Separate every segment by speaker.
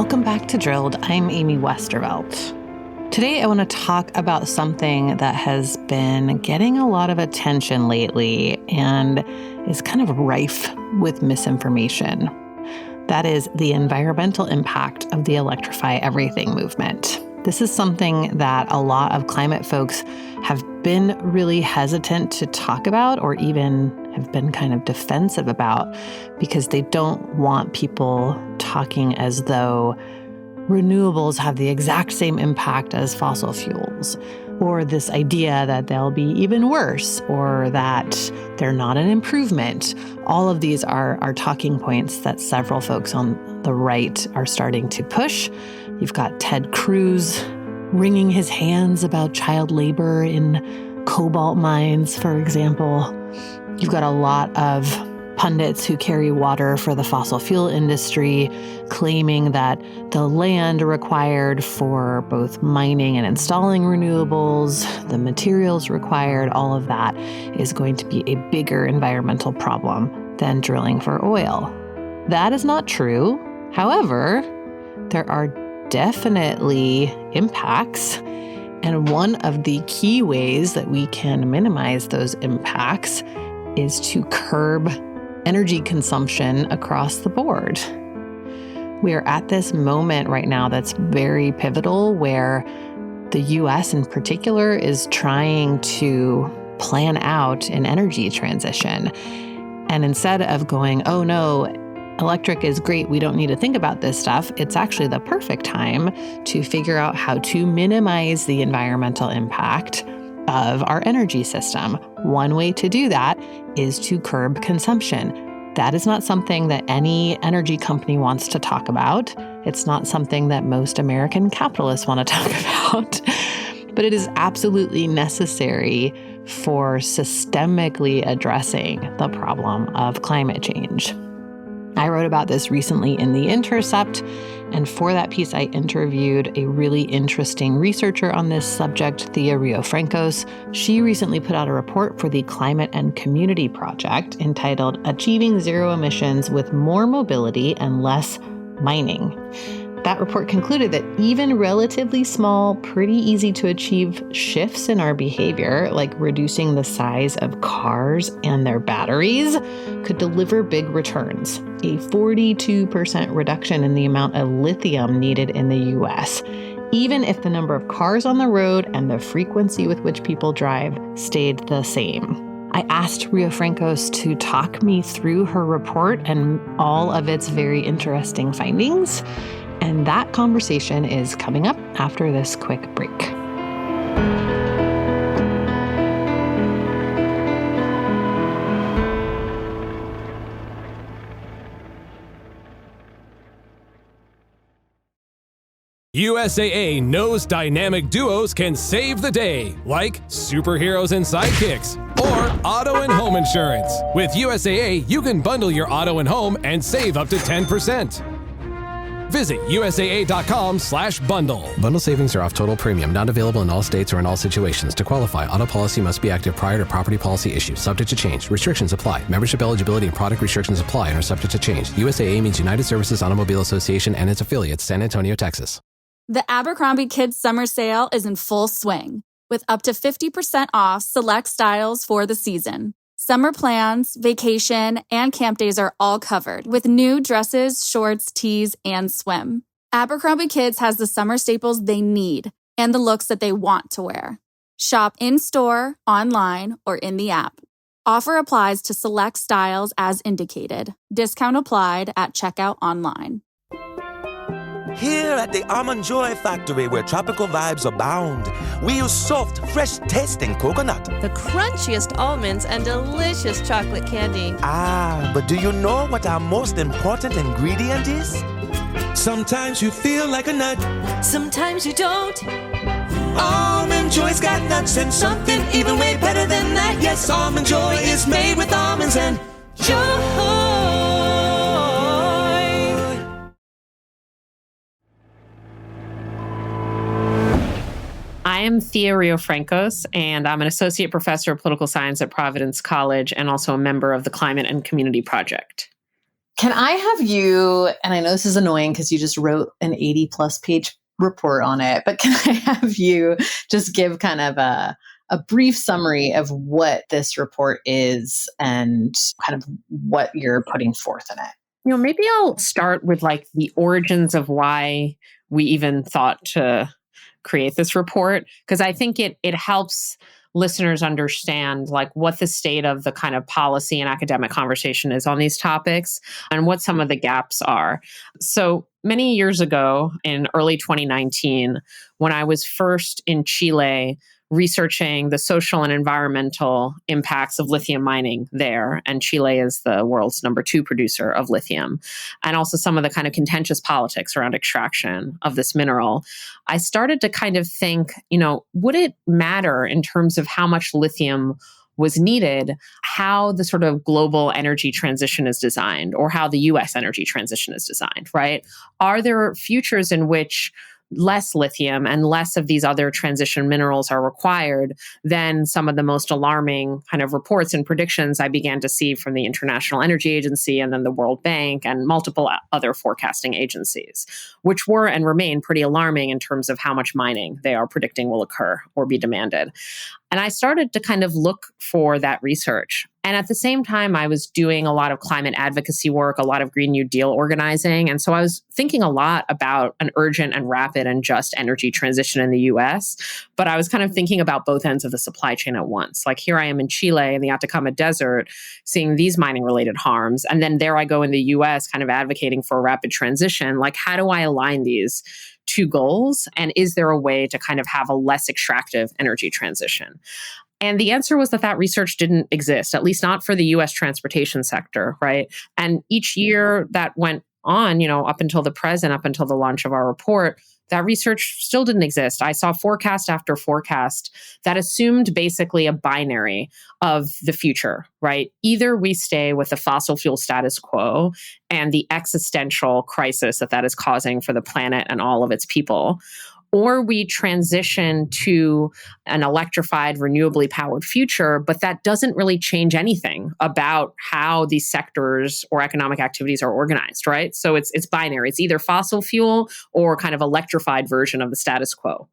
Speaker 1: Welcome back to Drilled. I'm Amy Westervelt. Today, I want to talk about something that has been getting a lot of attention lately and is kind of rife with misinformation. That is the environmental impact of the Electrify Everything movement. This is something that a lot of climate folks have been really hesitant to talk about or even have been kind of defensive about because they don't want people talking as though renewables have the exact same impact as fossil fuels, or this idea that they'll be even worse, or that they're not an improvement. All of these are talking points that several folks on the right are starting to push. You've got Ted Cruz wringing his hands about child labor in cobalt mines, for example. You've got a lot of pundits who carry water for the fossil fuel industry, claiming that the land required for both mining and installing renewables, the materials required, all of that is going to be a bigger environmental problem than drilling for oil. That is not true. However, there are definitely impacts. And one of the key ways that we can minimize those impacts is to curb energy consumption across the board. We are at this moment right now that's very pivotal where the US in particular is trying to plan out an energy transition. And instead of going, oh no, electric is great, we don't need to think about this stuff, it's actually the perfect time to figure out how to minimize the environmental impact of our energy system. One way to do that is to curb consumption. That is not something that any energy company wants to talk about. It's not something that most American capitalists want to talk about, but it is absolutely necessary for systemically addressing the problem of climate change. I wrote about this recently in The Intercept, and for that piece, I interviewed a really interesting researcher on this subject, Thea Riofrancos. She recently put out a report for the Climate and Community Project entitled Achieving Zero Emissions with More Mobility and Less Mining. That report concluded that even relatively small, pretty easy to achieve shifts in our behavior, like reducing the size of cars and their batteries, could deliver big returns. A 42% reduction in the amount of lithium needed in the US, even if the number of cars on the road and the frequency with which people drive stayed the same. I asked Riofrancos to talk me through her report and all of its very interesting findings. And that conversation is coming up after this quick break.
Speaker 2: USAA knows dynamic duos can save the day, like superheroes and sidekicks, or auto and home insurance. With USAA, you can bundle your auto and home and save up to 10%. Visit USAA.com/bundle.
Speaker 3: Bundle savings are off total premium, not available in all states or in all situations. To qualify, auto policy must be active prior to property policy issue, subject to change. Restrictions apply. Membership eligibility and product restrictions apply and are subject to change. USAA means United Services Automobile Association and its affiliates, San Antonio, Texas.
Speaker 4: The Abercrombie Kids Summer Sale is in full swing, with up to 50% off select styles for the season. Summer plans, vacation, and camp days are all covered with new dresses, shorts, tees, and swim. Abercrombie Kids has the summer staples they need and the looks that they want to wear. Shop in-store, online, or in the app. Offer applies to select styles as indicated. Discount applied at checkout online.
Speaker 5: Here at the Almond Joy Factory, where tropical vibes abound, we use soft, fresh-tasting coconut.
Speaker 6: The crunchiest almonds and delicious chocolate candy.
Speaker 5: Ah, but do you know what our most important ingredient is? Sometimes you feel like a nut.
Speaker 6: Sometimes you don't.
Speaker 5: Almond Joy's got nuts and something even way better than that. Yes, Almond Joy is made with almonds and joy.
Speaker 7: I am Thea Riofrancos, and I'm an associate professor of political science at Providence College and also a member of the Climate and Community Project.
Speaker 1: Can I have you, and I know this is annoying because you just wrote an 80 plus page report on it, but can I have you just give kind of a brief summary of what this report is and kind of what you're putting forth in it?
Speaker 7: Maybe I'll start with like the origins of why we even thought to create this report, because I think it helps listeners understand like what the state of the kind of policy and academic conversation is on these topics and what some of the gaps are. So many years ago in early 2019, when I was first in Chile researching the social and environmental impacts of lithium mining there, and Chile is the world's #2 producer of lithium, and also some of the kind of contentious politics around extraction of this mineral, I started to kind of think, would it matter in terms of how much lithium was needed, how the sort of global energy transition is designed, or how the US energy transition is designed, right? Are there futures in which less lithium and less of these other transition minerals are required than some of the most alarming kind of reports and predictions I began to see from the International Energy Agency and then the World Bank and multiple other forecasting agencies, which were and remain pretty alarming in terms of how much mining they are predicting will occur or be demanded. And I started to kind of look for that research. And at the same time, I was doing a lot of climate advocacy work, a lot of Green New Deal organizing. And so I was thinking a lot about an urgent and rapid and just energy transition in the US. But I was kind of thinking about both ends of the supply chain at once. Like here I am in Chile in the Atacama Desert, seeing these mining related harms. And then there I go in the US kind of advocating for a rapid transition. Like, how do I align these two goals? And is there a way to kind of have a less extractive energy transition? And the answer was that research didn't exist, at least not for the US transportation sector, right? And each year that went on, up until the present, up until the launch of our report, that research still didn't exist. I saw forecast after forecast that assumed basically a binary of the future, right? Either we stay with the fossil fuel status quo and the existential crisis that is causing for the planet and all of its people, or we transition to an electrified, renewably powered future, but that doesn't really change anything about how these sectors or economic activities are organized, right? So it's binary. It's either fossil fuel or kind of electrified version of the status quo.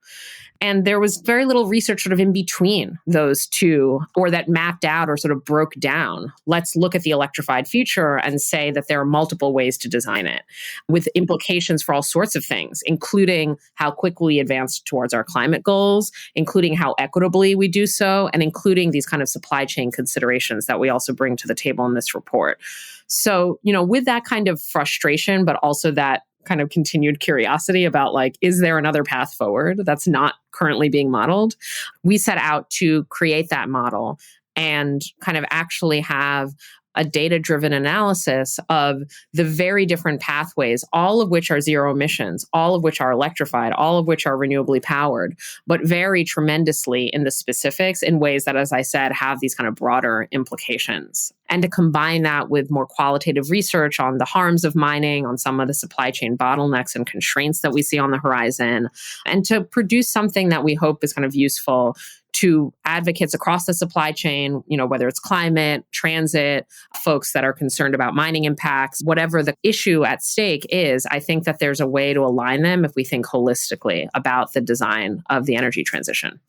Speaker 7: And there was very little research sort of in between those two, or that mapped out or sort of broke down. Let's look at the electrified future and say that there are multiple ways to design it with implications for all sorts of things, including how quickly we advance towards our climate goals, including how equitably we do so, and including these kind of supply chain considerations that we also bring to the table in this report. So, with that kind of frustration, but also that kind of continued curiosity about like, is there another path forward that's not currently being modeled? We set out to create that model and kind of actually have a data-driven analysis of the very different pathways, all of which are zero emissions, all of which are electrified, all of which are renewably powered, but vary tremendously in the specifics in ways that, as I said, have these kind of broader implications. And to combine that with more qualitative research on the harms of mining, on some of the supply chain bottlenecks and constraints that we see on the horizon, and to produce something that we hope is kind of useful to advocates across the supply chain, whether it's climate, transit, folks that are concerned about mining impacts, whatever the issue at stake is, I think that there's a way to align them if we think holistically about the design of the energy transition.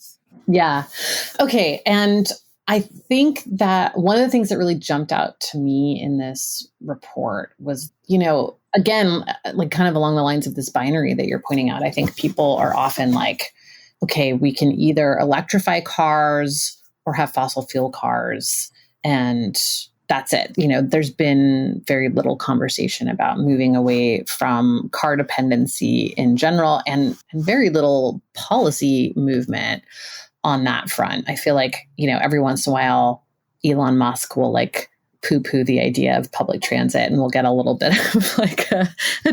Speaker 1: Yeah. Okay. And I think that one of the things that really jumped out to me in this report was, again, like kind of along the lines of this binary that you're pointing out. I think people are often like, okay, we can either electrify cars or have fossil fuel cars, and that's it. There's been very little conversation about moving away from car dependency in general, and very little policy movement on that front. I feel like, every once in a while, Elon Musk will like poo-poo the idea of public transit, and we'll get a little bit of like a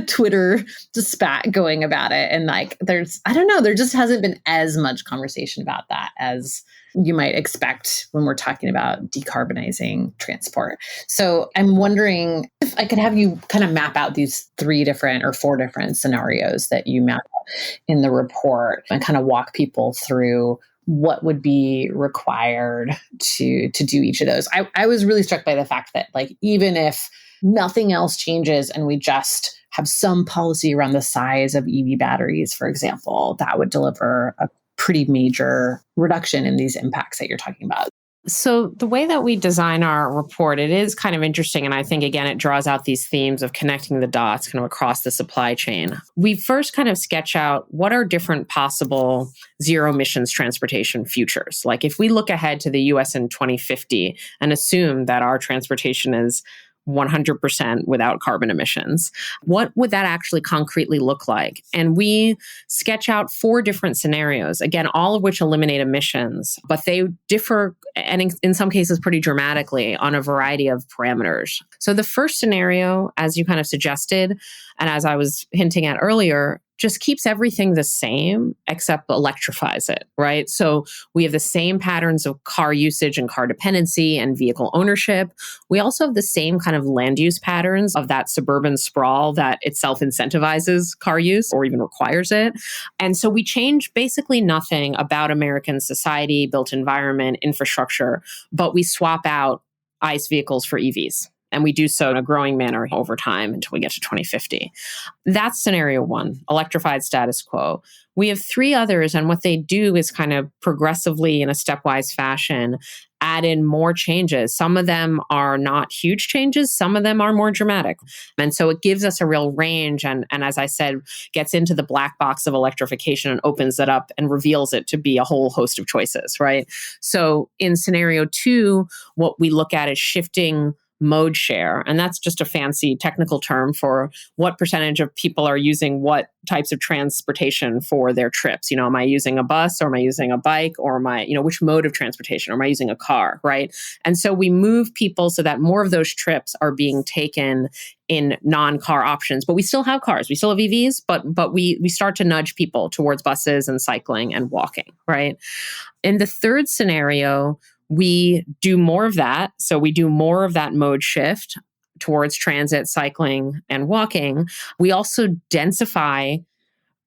Speaker 1: Twitter spat going about it. And like, there just hasn't been as much conversation about that as you might expect when we're talking about decarbonizing transport. So I'm wondering if I could have you kind of map out these 3 different or 4 different scenarios that you map out in the report and kind of walk people through what would be required to do each of those. I was really struck by the fact that like even if nothing else changes and we just have some policy around the size of EV batteries, for example, that would deliver a pretty major reduction in these impacts that you're talking about.
Speaker 7: So the way that we design our report, it is kind of interesting. And I think, again, it draws out these themes of connecting the dots kind of across the supply chain. We first kind of sketch out what are different possible zero emissions transportation futures. Like if we look ahead to the US in 2050 and assume that our transportation is 100% without carbon emissions, what would that actually concretely look like? And we sketch out 4 different scenarios, again, all of which eliminate emissions, but they differ, and in some cases pretty dramatically, on a variety of parameters. So the first scenario, as you kind of suggested, and as I was hinting at earlier, just keeps everything the same except electrifies it, right? So we have the same patterns of car usage and car dependency and vehicle ownership. We also have the same kind of land use patterns of that suburban sprawl that itself incentivizes car use or even requires it. And so we change basically nothing about American society, built environment, infrastructure, but we swap out ICE vehicles for EVs. And we do so in a growing manner over time until we get to 2050. That's scenario 1, electrified status quo. We have 3 others, and what they do is kind of progressively, in a stepwise fashion, add in more changes. Some of them are not huge changes. Some of them are more dramatic. And so it gives us a real range. And as I said, gets into the black box of electrification and opens it up and reveals it to be a whole host of choices, right? So in scenario 2, what we look at is shifting mode share. And that's just a fancy technical term for what percentage of people are using what types of transportation for their trips. You know, am I using a bus, or am I using a bike, or am I, which mode of transportation? Or am I using a car, right? And so we move people so that more of those trips are being taken in non-car options. But we still have cars. We still have EVs, but we start to nudge people towards buses and cycling and walking, right? In the third scenario, we do more of that. So we do more of that mode shift towards transit, cycling, and walking. We also densify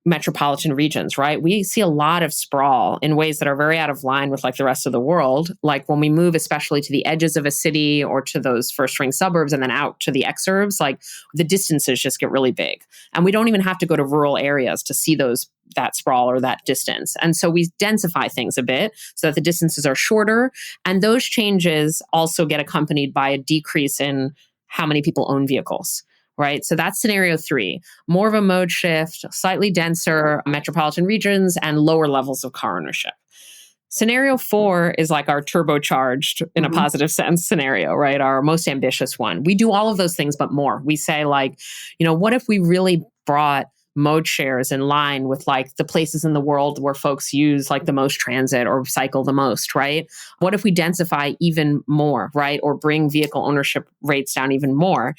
Speaker 7: metropolitan regions, right? We see a lot of sprawl in ways that are very out of line with like the rest of the world. Like when we move especially to the edges of a city or to those first ring suburbs and then out to the exurbs, like the distances just get really big. And we don't even have to go to rural areas to see that sprawl or that distance. And so we densify things a bit so that the distances are shorter. And those changes also get accompanied by a decrease in how many people own vehicles. Right. So that's scenario 3, more of a mode shift, slightly denser metropolitan regions, and lower levels of car ownership. Scenario 4 is like our turbocharged, in a positive sense, scenario, right? Our most ambitious one. We do all of those things, but more. We say like, what if we really brought mode shares in line with like the places in the world where folks use like the most transit or cycle the most, right? What if we densify even more, right? Or bring vehicle ownership rates down even more?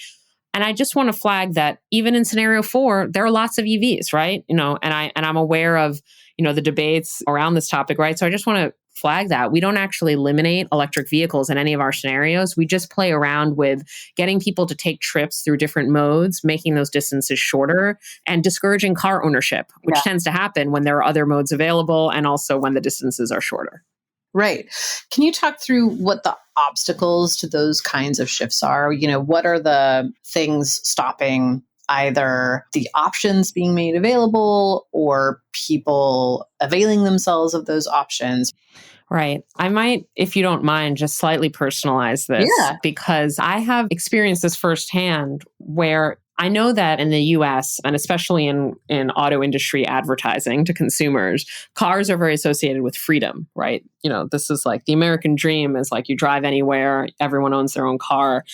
Speaker 7: And I just want to flag that even in scenario 4, there are lots of EVs, right? And I'm aware of, the debates around this topic, right? So I just want to flag that we don't actually eliminate electric vehicles in any of our scenarios. We just play around with getting people to take trips through different modes, making those distances shorter, and discouraging car ownership, which tends to happen when there are other modes available and also when the distances are shorter.
Speaker 1: Right. Can you talk through what the obstacles to those kinds of shifts are? What are the things stopping either the options being made available or people availing themselves of those options?
Speaker 7: Right. I might, if you don't mind, just slightly personalize this because I have experienced this firsthand where I know that in the US, and especially in auto industry advertising to consumers, cars are very associated with freedom, right? This is like the American dream is like you drive anywhere, everyone owns their own car.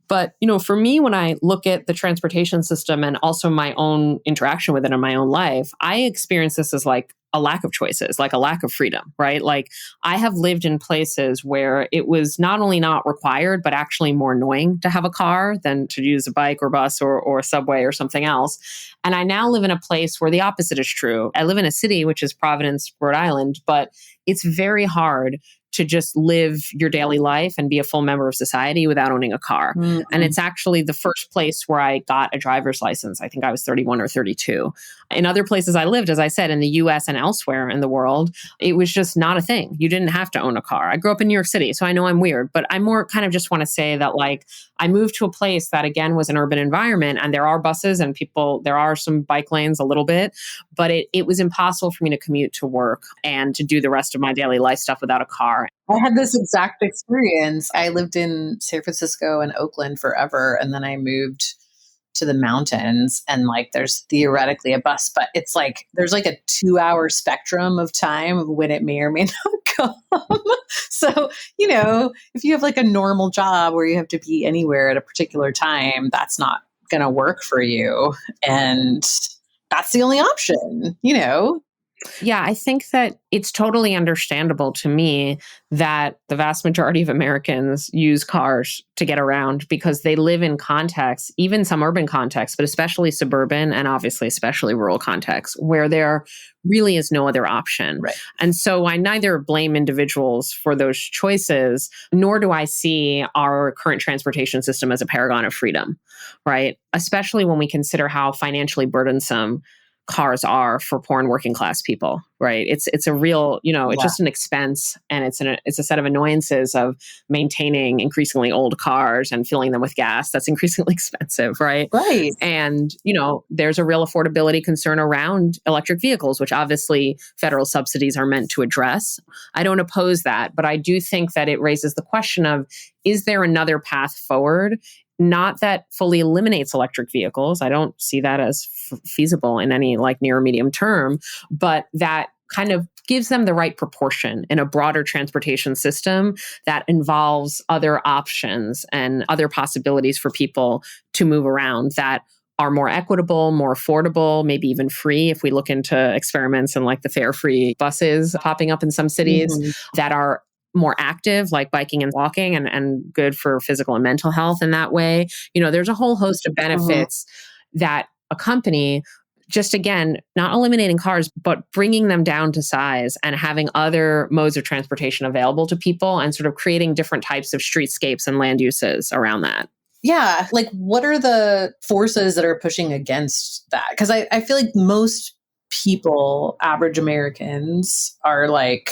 Speaker 7: But, for me, when I look at the transportation system and also my own interaction with it in my own life, I experience this as like a lack of choices, like a lack of freedom, right? Like I have lived in places where it was not only not required, but actually more annoying to have a car than to use a bike or bus or a subway or something else. And I now live in a place where the opposite is true. I live in a city, which is Providence, Rhode Island, but it's very hard to just live your daily life and be a full member of society without owning a car.
Speaker 1: Mm-hmm.
Speaker 7: And it's actually the first place where I got a driver's license. I think I was 31 or 32. In other places I lived, as I said, in the US and elsewhere in the world, it was just not a thing. You didn't have to own a car. I grew up in New York City, so I know I'm weird, but I more kind of just want to say that like I moved to a place that again was an urban environment, and there are buses and people, there are some bike lanes a little bit, but it was impossible for me to commute to work and to do the rest of my daily life stuff without a car.
Speaker 1: I had this exact experience. I lived in San Francisco and Oakland forever, and then I moved to the mountains, and like there's theoretically a bus, but it's like there's like a 2-hour spectrum of time of when it may or may not come. So, you know, if you have like a normal job where you have to be anywhere at a particular time, that's not going to work for you. And that's the only option, you know?
Speaker 7: Yeah, I think that it's totally understandable to me that the vast majority of Americans use cars to get around because they live in contexts, even some urban contexts, but especially suburban and obviously especially rural contexts, where there really is no other option.
Speaker 1: Right.
Speaker 7: And so I neither blame individuals for those choices, nor do I see our current transportation system as a paragon of freedom, right? Especially when we consider how financially burdensome cars are for poor and working class people, right? It's a real, you know, it's just an expense, and it's a set of annoyances of maintaining increasingly old cars and filling them with gas that's increasingly expensive, right?
Speaker 1: Right.
Speaker 7: And, you know, there's a real affordability concern around electric vehicles, which obviously federal subsidies are meant to address. I don't oppose that, but I do think that it raises the question of, is there another path forward? Not that fully eliminates electric vehicles. I don't see that as feasible in any like near or medium term, but that kind of gives them the right proportion in a broader transportation system that involves other options and other possibilities for people to move around that are more equitable, more affordable, maybe even free. If we look into experiments and like the fare-free buses popping up in some cities that are more active, like biking and walking, and good for physical and mental health in that way. You know, there's a whole host of benefits that accompany just, again, not eliminating cars, but bringing them down to size and having other modes of transportation available to people and sort of creating different types of streetscapes and land uses around that.
Speaker 1: Yeah. Like, what are the forces that are pushing against that? Because I feel like most people, average Americans, are like,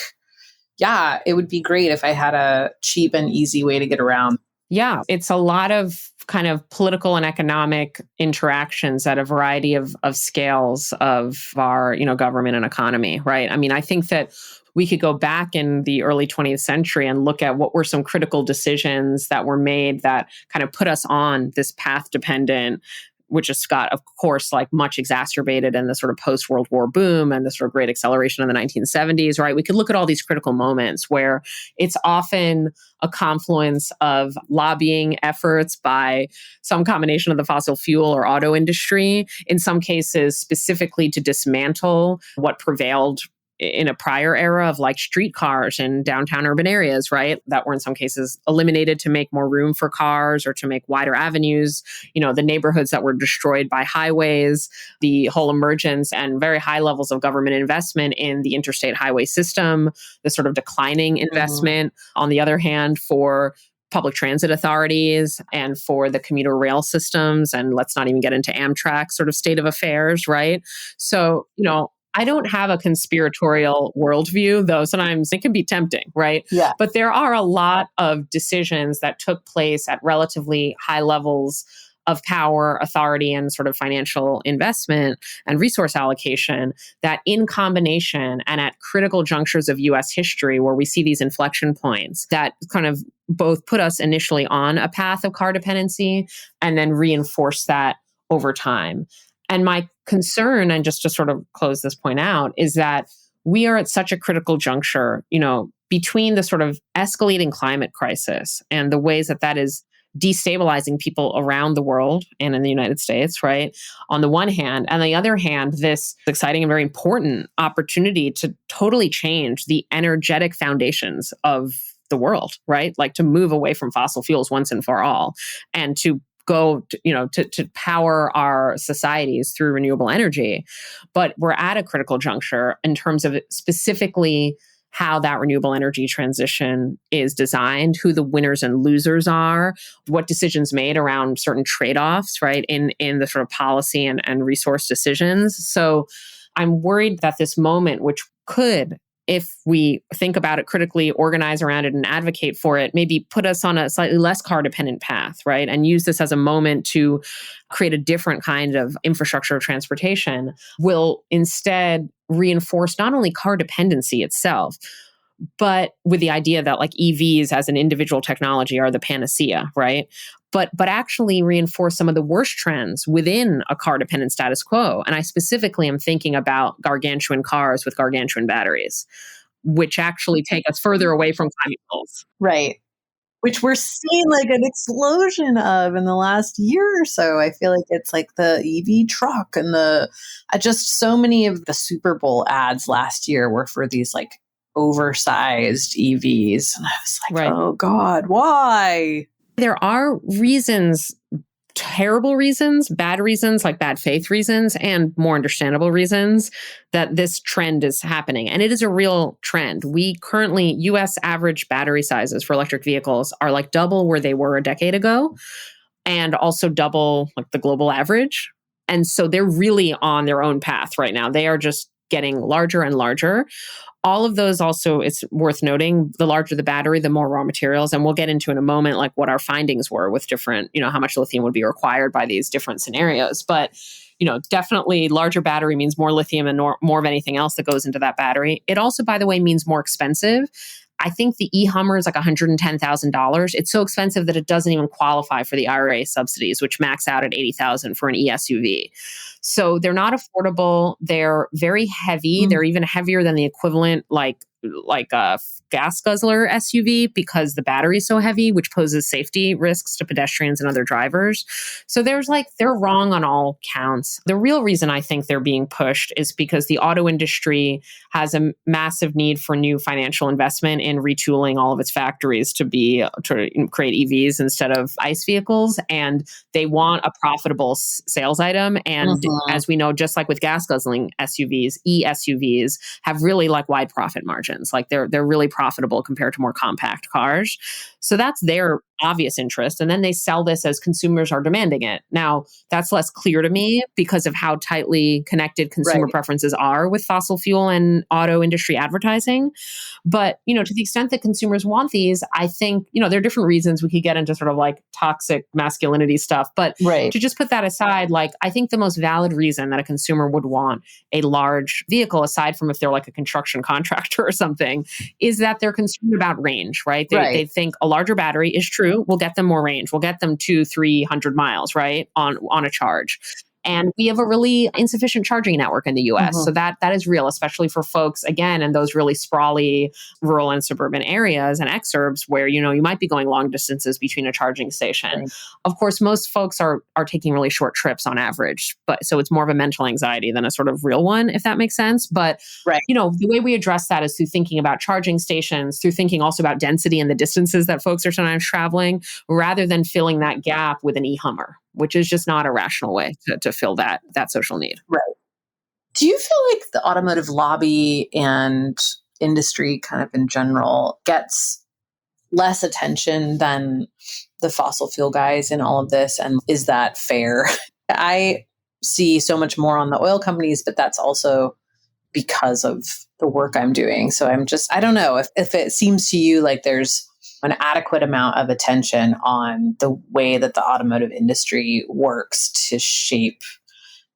Speaker 1: yeah, it would be great if I had a cheap and easy way to get around.
Speaker 7: Yeah, it's a lot of kind of political and economic interactions at a variety of scales of our, you know, government and economy, right? I mean, I think that we could go back in the early 20th century and look at what were some critical decisions that were made that kind of put us on this path dependent, which has got, of course, like much exacerbated in the sort of post-World War boom and the sort of great acceleration in the 1970s, right? We could look at all these critical moments where it's often a confluence of lobbying efforts by some combination of the fossil fuel or auto industry, in some cases specifically to dismantle what prevailed in a prior era of like streetcars in downtown urban areas, right? That were in some cases eliminated to make more room for cars or to make wider avenues, you know, the neighborhoods that were destroyed by highways, the whole emergence and very high levels of government investment in the interstate highway system, the sort of declining investment, on the other hand, for public transit authorities and for the commuter rail systems. And let's not even get into Amtrak sort of state of affairs, right? So, you know, I don't have a conspiratorial worldview, though sometimes it can be tempting, right?
Speaker 1: Yeah.
Speaker 7: But there are a lot of decisions that took place at relatively high levels of power, authority, and sort of financial investment and resource allocation that in combination and at critical junctures of US history where we see these inflection points that kind of both put us initially on a path of car dependency and then reinforce that over time. And my concern, and just to sort of close this point out, is that we are at such a critical juncture, you know, between the sort of escalating climate crisis and the ways that that is destabilizing people around the world and in the United States, right? On the one hand, and on the other hand, this exciting and very important opportunity to totally change the energetic foundations of the world, right? Like to move away from fossil fuels once and for all, and to go to, you know, to power our societies through renewable energy. But we're at a critical juncture in terms of specifically how that renewable energy transition is designed, who the winners and losers are, what decisions made around certain trade-offs, right, in the sort of policy and resource decisions. So I'm worried that this moment, which could, if we think about it critically, organize around it and advocate for it, maybe put us on a slightly less car-dependent path, right? And use this as a moment to create a different kind of infrastructure of transportation, will instead reinforce not only car dependency itself, but with the idea that like EVs as an individual technology are the panacea, right? But actually reinforce some of the worst trends within a car-dependent status quo. And I specifically am thinking about gargantuan cars with gargantuan batteries, which actually take us further away from climate goals.
Speaker 1: Right. Which we're seeing like an explosion of in the last year or so. I feel like it's like the EV truck and just so many of the Super Bowl ads last year were for these like oversized EVs. And I was like, oh God, why?
Speaker 7: There are reasons, terrible reasons, bad reasons, like bad faith reasons, and more understandable reasons that this trend is happening. And it is a real trend. We currently, US average battery sizes for electric vehicles are like double where they were a decade ago, and also double like the global average. And so they're really on their own path right now. They are just getting larger and larger. All of those also, it's worth noting, the larger the battery, the more raw materials. And we'll get into in a moment, like what our findings were with different, how much lithium would be required by these different scenarios. But, definitely larger battery means more lithium and more of anything else that goes into that battery. It also, by the way, means more expensive. I think the e-Hummer is like $110,000. It's so expensive that it doesn't even qualify for the IRA subsidies, which max out at $80,000 for an e-SUV. So they're not affordable. They're very heavy. They're even heavier than the equivalent, like a gas guzzler SUV, because the battery is so heavy, which poses safety risks to pedestrians and other drivers. So they're wrong on all counts. The real reason I think they're being pushed is because the auto industry has a massive need for new financial investment in retooling all of its factories to create EVs instead of ICE vehicles. And they want a profitable sales item. And as we know, just like with gas guzzling SUVs, e-SUVs have really like wide profit margins. Like they're really profitable compared to more compact cars. So that's their obvious interest. And then they sell this as consumers are demanding it. Now, that's less clear to me because of how tightly connected consumer preferences are with fossil fuel and auto industry advertising. But, to the extent that consumers want these, I think, there are different reasons. We could get into sort of like toxic masculinity stuff. But to just put that aside, like I think the most valid reason that a consumer would want a large vehicle, aside from if they're like a construction contractor or something, is that they're concerned about range, right? They think a larger battery is true. We'll get them more range. We'll get them 200-300 miles, right, on a charge. And we have a really insufficient charging network in the US. So that is real, especially for folks, again, in those really sprawly rural and suburban areas and exurbs where, you might be going long distances between a charging station. Of course, most folks are taking really short trips on average. But so it's more of a mental anxiety than a sort of real one, if that makes sense. But, the way we address that is through thinking about charging stations, through thinking also about density and the distances that folks are sometimes traveling, rather than filling that gap with an e-Hummer, which is just not a rational way to fill that social need.
Speaker 1: Right. Do you feel like the automotive lobby and industry kind of in general gets less attention than the fossil fuel guys in all of this? And is that fair? I see so much more on the oil companies, but that's also because of the work I'm doing. So I don't know if it seems to you like there's an adequate amount of attention on the way that the automotive industry works to shape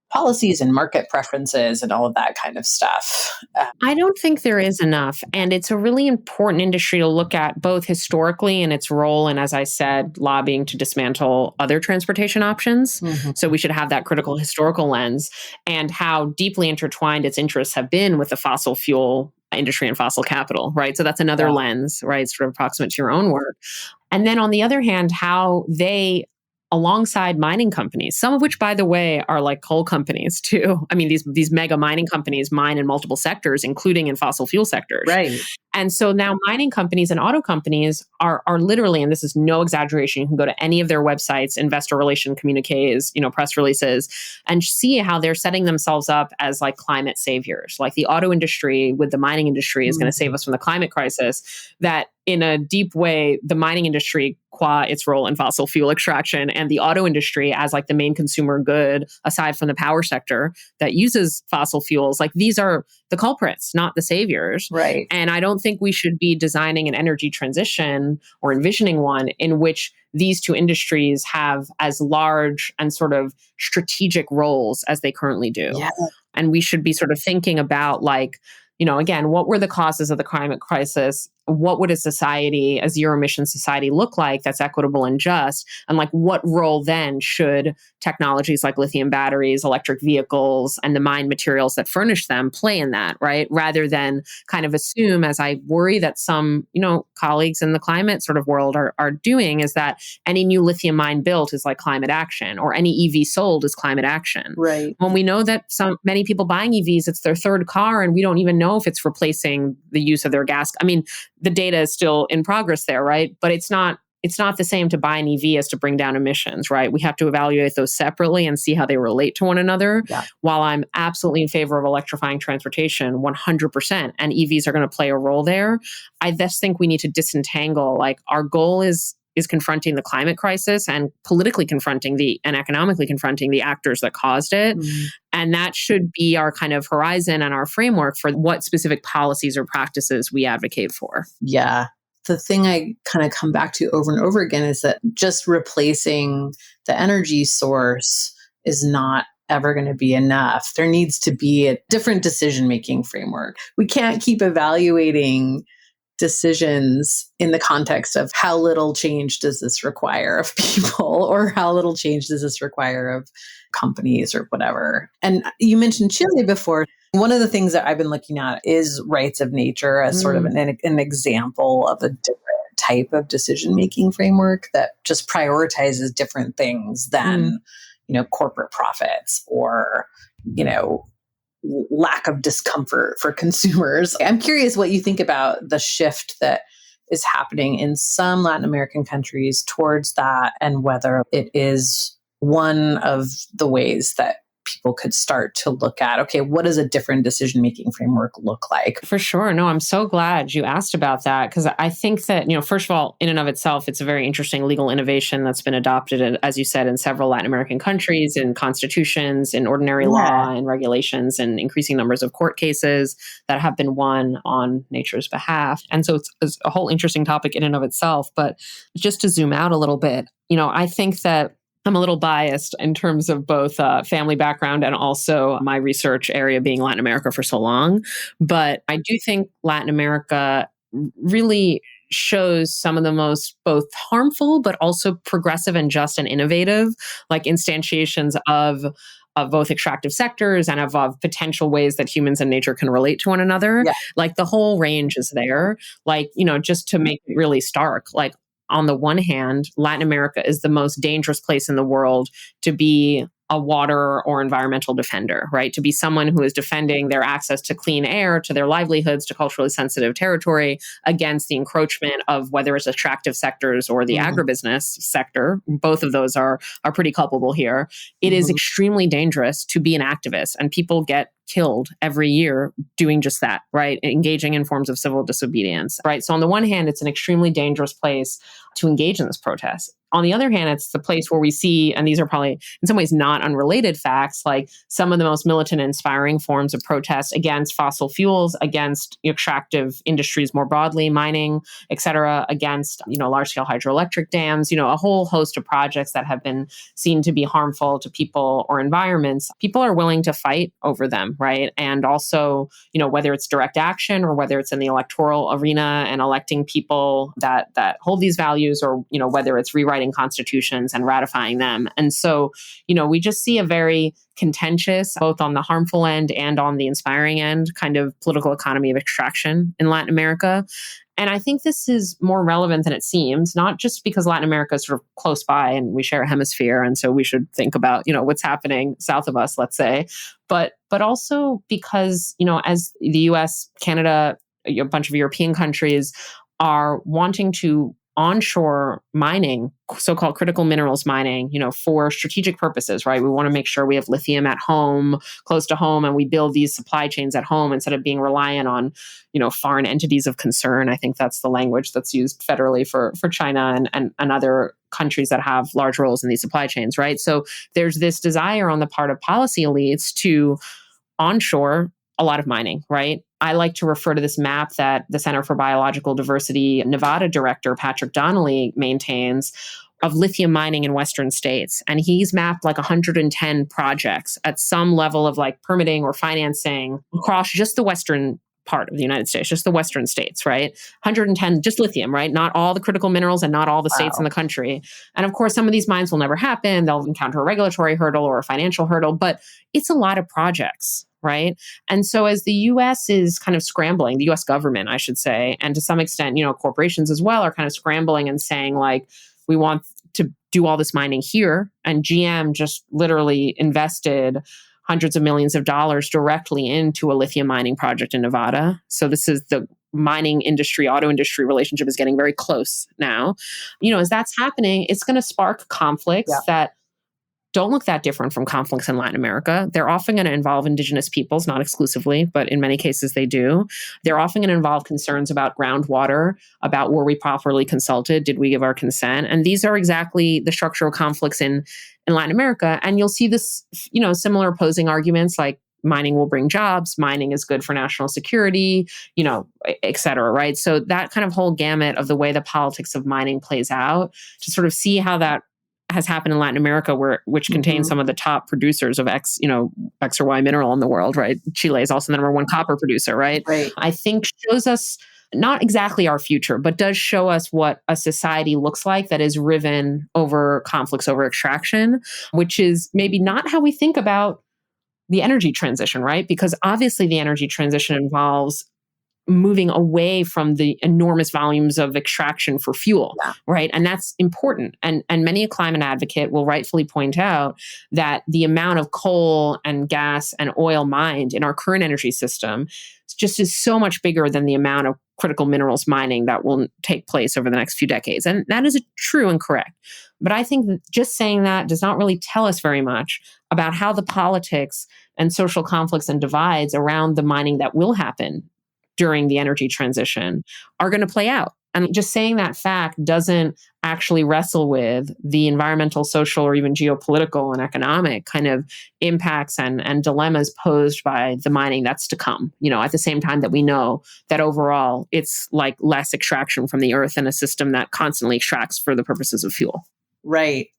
Speaker 1: policies and market preferences and all of that kind of stuff.
Speaker 7: I don't think there is enough. And it's a really important industry to look at both historically in its role and, as I said, lobbying to dismantle other transportation options. So we should have that critical historical lens, and how deeply intertwined its interests have been with the fossil fuel industry and fossil capital, right? So that's another lens, right? Sort of approximate to your own work. And then on the other hand, how they, alongside mining companies, some of which, by the way, are like coal companies too. I mean, these mega mining companies mine in multiple sectors, including in fossil fuel sectors.
Speaker 1: Right.
Speaker 7: And so now mining companies and auto companies are literally, and this is no exaggeration, you can go to any of their websites, investor relation communiques, press releases, and see how they're setting themselves up as like climate saviors. Like the auto industry with the mining industry is going to save us from the climate crisis. That in a deep way, the mining industry, qua its role in fossil fuel extraction, and the auto industry as like the main consumer good, aside from the power sector that uses fossil fuels, like these are the culprits, not the saviors.
Speaker 1: Right.
Speaker 7: And I don't think we should be designing an energy transition or envisioning one in which these two industries have as large and sort of strategic roles as they currently do.
Speaker 1: Yeah.
Speaker 7: And we should be sort of thinking about like, again, what were the causes of the climate crisis? What would a society, a zero emission society look like that's equitable and just? And like, what role then should technologies like lithium batteries, electric vehicles, and the mined materials that furnish them play in that, right? Rather than kind of assume, as I worry that some, colleagues in the climate sort of world are doing, is that any new lithium mine built is like climate action, or any EV sold is climate action.
Speaker 1: Right.
Speaker 7: When we know that many people buying EVs, it's their third car, and we don't even know if it's replacing the use of their gas. I mean, the data is still in progress there, right? But it's not the same to buy an EV as to bring down emissions, right? We have to evaluate those separately and see how they relate to one another.
Speaker 1: Yeah.
Speaker 7: While I'm absolutely in favor of electrifying transportation, 100%, and EVs are going to play a role there, I just think we need to disentangle, like our goal is confronting the climate crisis and politically confronting and economically confronting the actors that caused it. And that should be our kind of horizon and our framework for what specific policies or practices we advocate for.
Speaker 1: Yeah. The thing I kind of come back to over and over again is that just replacing the energy source is not ever going to be enough. There needs to be a different decision-making framework. We can't keep evaluating decisions in the context of how little change does this require of people, or how little change does this require of companies or whatever. And you mentioned Chile before. One of the things that I've been looking at is rights of nature as sort of an example of a different type of decision-making framework that just prioritizes different things than, corporate profits or, lack of discomfort for consumers. I'm curious what you think about the shift that is happening in some Latin American countries towards that, and whether it is one of the ways that people could start to look at, okay, what does a different decision-making framework look like?
Speaker 7: For sure. No, I'm so glad you asked about that, because I think that, first of all, in and of itself, it's a very interesting legal innovation that's been adopted, as you said, in several Latin American countries, in constitutions, in ordinary law, and regulations, and increasing numbers of court cases that have been won on nature's behalf. And so it's a whole interesting topic in and of itself. But just to zoom out a little bit, I think that I'm a little biased in terms of both family background and also my research area being Latin America for so long. But I do think Latin America really shows some of the most both harmful, but also progressive and just and innovative, like instantiations of both extractive sectors and of potential ways that humans and nature can relate to one another. Yeah. Like the whole range is there. Like, just to make it really stark, like, on the one hand, Latin America is the most dangerous place in the world to be a water or environmental defender, right? To be someone who is defending their access to clean air, to their livelihoods, to culturally sensitive territory against the encroachment of whether it's extractive sectors or the agribusiness sector. Both of those are pretty culpable here. It is extremely dangerous to be an activist, and people get killed every year doing just that, right? Engaging in forms of civil disobedience, right? So on the one hand, it's an extremely dangerous place to engage in this protest. On the other hand, it's the place where we see, and these are probably in some ways not unrelated facts, like some of the most militant and inspiring forms of protest against fossil fuels, against extractive industries more broadly, mining, et cetera, against, large-scale hydroelectric dams, a whole host of projects that have been seen to be harmful to people or environments. People are willing to fight over them, right? And also, whether it's direct action or whether it's in the electoral arena and electing people that hold these values, or, whether it's rewriting constitutions and ratifying them. And so, we just see a very contentious, both on the harmful end and on the inspiring end, kind of political economy of extraction in Latin America. And I think this is more relevant than it seems, not just because Latin America is sort of close by and we share a hemisphere, and so we should think about, what's happening south of us, let's say, but also because, as the US, Canada, a bunch of European countries are wanting to onshore mining, so-called critical minerals mining, for strategic purposes, right? We want to make sure we have lithium at home, close to home, and we build these supply chains at home instead of being reliant on, foreign entities of concern. I think that's the language that's used federally for China and other countries that have large roles in these supply chains, right? So there's this desire on the part of policy elites to onshore a lot of mining, right? I like to refer to this map that the Center for Biological Diversity Nevada director, Patrick Donnelly, maintains of lithium mining in Western states. And he's mapped like 110 projects at some level of like permitting or financing across just the Western part of the United States, just the Western states, right? 110, just lithium, right? Not all the critical minerals and not all the states in the country. And of course, some of these mines will never happen. They'll encounter a regulatory hurdle or a financial hurdle, but it's a lot of projects, right? And so as the US is kind of scrambling, the US government, I should say, and to some extent, corporations as well are kind of scrambling and saying like, we want to do all this mining here. And GM just literally invested hundreds of millions of dollars directly into a lithium mining project in Nevada. So this is the mining industry, auto industry relationship is getting very close now. As that's happening, it's going to spark conflicts that don't look that different from conflicts in Latin America. They're often going to involve indigenous peoples, not exclusively, but in many cases they do. They're often going to involve concerns about groundwater, about were we properly consulted? Did we give our consent? And these are exactly the structural conflicts in Latin America. And you'll see this, similar opposing arguments like mining will bring jobs, mining is good for national security, et cetera, right? So that kind of whole gamut of the way the politics of mining plays out, to sort of see how that has happened in Latin America, which contains some of the top producers of X or Y mineral in the world, right? Chile is also the number one copper producer, right? I think shows us not exactly our future, but does show us what a society looks like that is riven over conflicts over extraction, which is maybe not how we think about the energy transition, right? Because obviously the energy transition involves moving away from the enormous volumes of extraction for fuel, right? And that's important. And many a climate advocate will rightfully point out that the amount of coal and gas and oil mined in our current energy system just is so much bigger than the amount of critical minerals mining that will take place over the next few decades. And that is true and correct. But I think that just saying that does not really tell us very much about how the politics and social conflicts and divides around the mining that will happen during the energy transition are going to play out. And just saying that fact doesn't actually wrestle with the environmental, social, or even geopolitical and economic kind of impacts and dilemmas posed by the mining that's to come, at the same time that we know that overall it's like less extraction from the earth in a system that constantly extracts for the purposes of fuel.
Speaker 1: Right.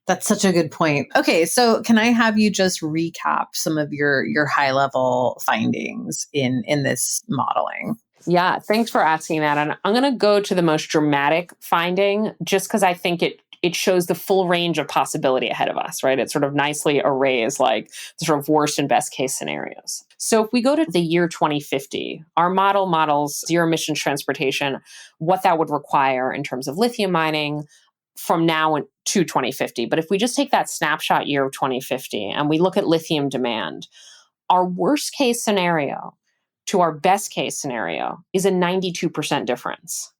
Speaker 1: That's such a good point. Okay, so can I have you just recap some of your high level findings in this modeling?
Speaker 7: Yeah, thanks for asking that. And I'm going to go to the most dramatic finding just because I think it shows the full range of possibility ahead of us, right? It sort of nicely arrays like the sort of worst and best case scenarios. So if we go to the year 2050, our model models zero emissions transportation, what that would require in terms of lithium mining from now to 2050. But if we just take that snapshot year of 2050 and we look at lithium demand, our worst case scenario to our best case scenario is a 92% difference.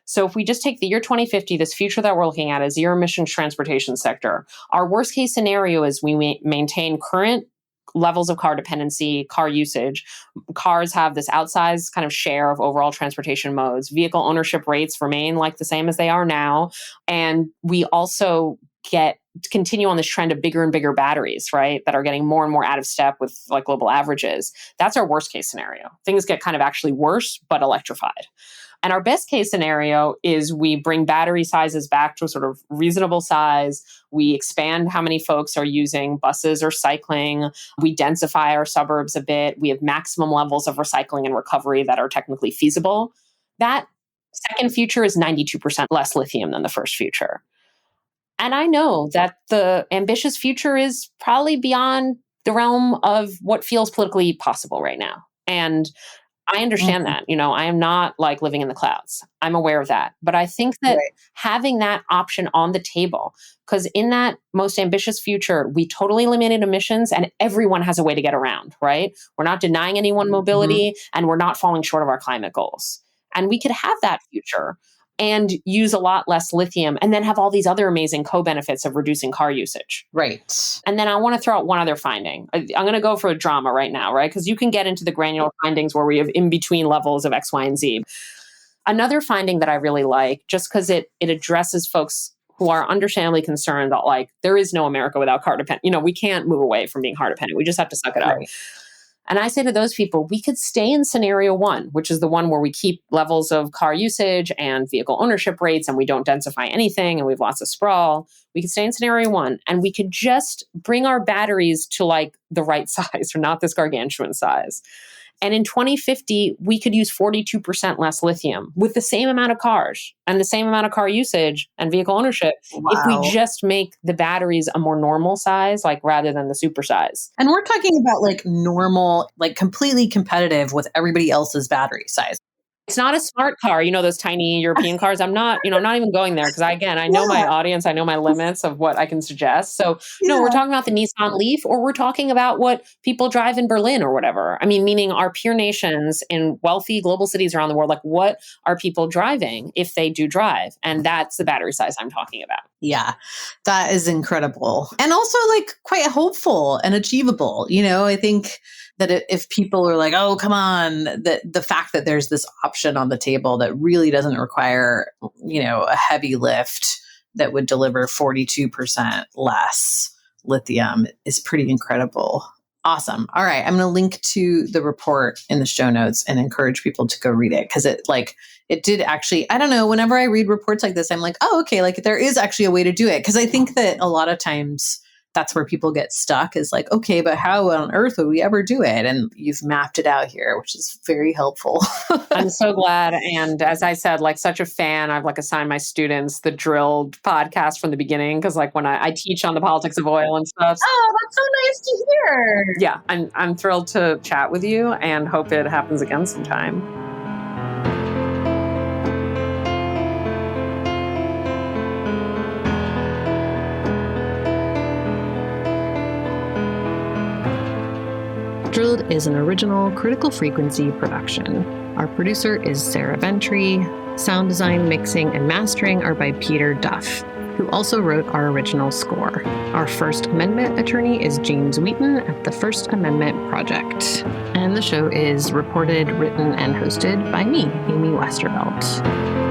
Speaker 7: So if we just take the year 2050, this future that we're looking at, a zero emissions transportation sector, our worst case scenario is we maintain current levels of car dependency, car usage. Cars have this outsized kind of share of overall transportation modes. Vehicle ownership rates remain like the same as they are now. And we also continue on this trend of bigger and bigger batteries, right? That are getting more and more out of step with like global averages. That's our worst case scenario. Things get kind of actually worse, but electrified. And our best case scenario is we bring battery sizes back to a sort of reasonable size. We expand how many folks are using buses or cycling. We densify our suburbs a bit. We have maximum levels of recycling and recovery that are technically feasible. That second future is 92% less lithium than the first future. And I know that the ambitious future is probably beyond the realm of what feels politically possible right now. And I understand that. I am not like living in the clouds. I'm aware of that. But I think that having that option on the table, because in that most ambitious future, we totally eliminated emissions and everyone has a way to get around, right? We're not denying anyone mobility and we're not falling short of our climate goals. And we could have that future and use a lot less lithium and then have all these other amazing co-benefits of reducing car usage.
Speaker 1: Right.
Speaker 7: And then I want to throw out one other finding. I'm going to go for a drama right now, right? Because you can get into the granular findings where we have in-between levels of X, Y, and Z. Another finding that I really like, just because it addresses folks who are understandably concerned that like there is no America without car dependent. We can't move away from being car dependent. We just have to suck it up. And I say to those people, we could stay in scenario 1, which is the one where we keep levels of car usage and vehicle ownership rates and we don't densify anything and we have lots of sprawl. We could stay in scenario 1 and we could just bring our batteries to like the right size or not this gargantuan size. And in 2050, we could use 42% less lithium with the same amount of cars and the same amount of car usage and vehicle ownership if we just make the batteries a more normal size, like rather than the super size.
Speaker 1: And we're talking about like normal, like completely competitive with everybody else's battery size.
Speaker 7: It's not a smart car, those tiny European cars. I'm not even going there because I know my audience, I know my limits of what I can suggest. So no, we're talking about the Nissan Leaf or we're talking about what people drive in Berlin or whatever. I mean, meaning our peer nations in wealthy global cities around the world, like what are people driving if they do drive? And that's the battery size I'm talking about.
Speaker 1: Yeah, that is incredible. And also like quite hopeful and achievable. I think that if people are like, oh, come on, the fact that there's this option on the table that really doesn't require, a heavy lift that would deliver 42% less lithium is pretty incredible. Awesome. All right. I'm going to link to the report in the show notes and encourage people to go read it because it did actually, I don't know, whenever I read reports like this, I'm like, oh, okay, like there is actually a way to do it. Because I think that a lot of times that's where people get stuck is like, okay, but how on earth would we ever do it? And you've mapped it out here, which is very helpful.
Speaker 7: I'm so glad. And as I said, like such a fan, I've like assigned my students the Drilled podcast from the beginning. Cause like when I teach on the politics of oil and stuff.
Speaker 1: Oh, that's so nice to hear.
Speaker 7: Yeah. I'm thrilled to chat with you and hope it happens again sometime.
Speaker 1: Drilled is an original Critical Frequency production. Our producer is Sarah Ventry. Sound design, mixing, and mastering are by Peter Duff, who also wrote our original score. Our First Amendment attorney is James Wheaton at the First Amendment Project. And the show is reported, written, and hosted by me, Amy Westervelt.